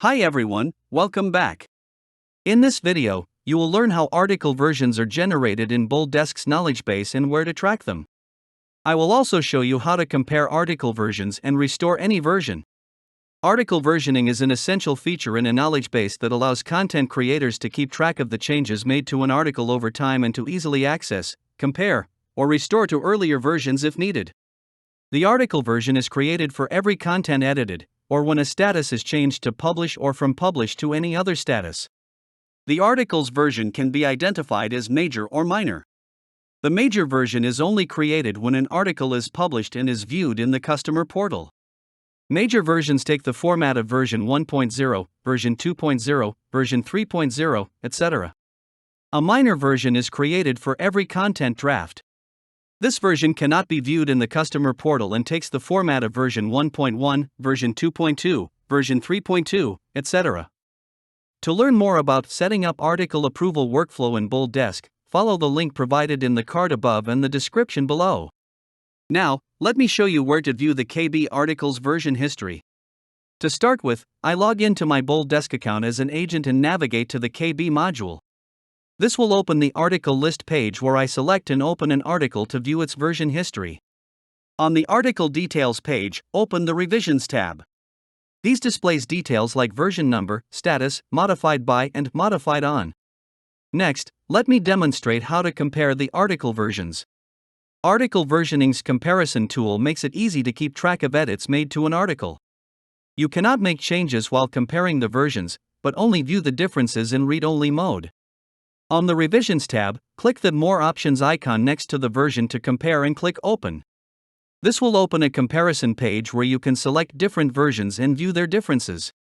Hi everyone, welcome back. In this video, you will learn how article versions are generated in BoldDesk's knowledge base and where to track them. I will also show you how to compare article versions and restore any version. Article versioning is an essential feature in a knowledge base that allows content creators to keep track of the changes made to an article over time and to easily access, compare, or restore to earlier versions if needed. The article version is created for every content edited, or when a status is changed to publish or from publish to any other status. The article's version can be identified as major or minor. The major version is only created when an article is published and is viewed in the customer portal. Major versions take the format of version 1.0, version 2.0, version 3.0, etc. A minor version is created for every content draft. This version cannot be viewed in the customer portal and takes the format of version 1.1, version 2.2, version 3.2, etc. To learn more about setting up article approval workflow in BoldDesk, follow the link provided in the card above and the description below. Now, let me show you where to view the KB article's version history. To start with, I log into my BoldDesk account as an agent and navigate to the KB module. This will open the article list page where I select and open an article to view its version history. On the article details page, open the revisions tab. These displays details like version number, status, modified by and modified on. Next, let me demonstrate how to compare the article versions. Article versioning's comparison tool makes it easy to keep track of edits made to an article. You cannot make changes while comparing the versions, but only view the differences in read-only mode. On the Revisions tab, click the More Options icon next to the version to compare and click Open. This will open a comparison page where you can select different versions and view their differences.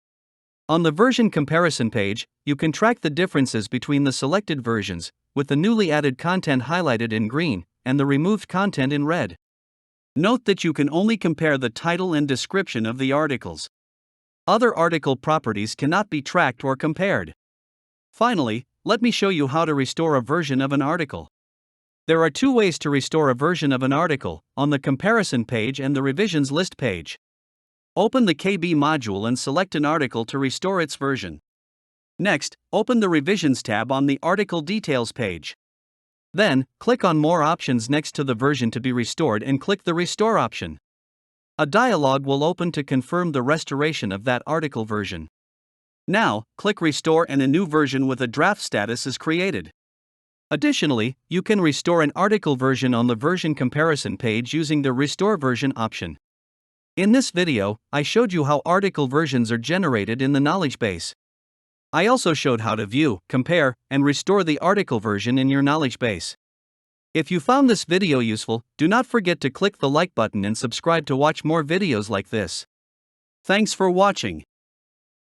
On the version comparison page, you can track the differences between the selected versions, with the newly added content highlighted in green and the removed content in red. Note that you can only compare the title and description of the articles. Other article properties cannot be tracked or compared. Finally, let me show you how to restore a version of an article. There are two ways to restore a version of an article, on the comparison page and the revisions list page. Open the KB module and select an article to restore its version. Next, open the Revisions tab on the article details page. Then, click on More Options next to the version to be restored and click the Restore option. A dialog will open to confirm the restoration of that article version. Now, click Restore and a new version with a draft status is created. Additionally, you can restore an article version on the version comparison page using the Restore Version option. In this video, I showed you how article versions are generated in the knowledge base. I also showed how to view, compare, and restore the article version in your knowledge base. If you found this video useful, do not forget to click the like button and subscribe to watch more videos like this. Thanks for watching.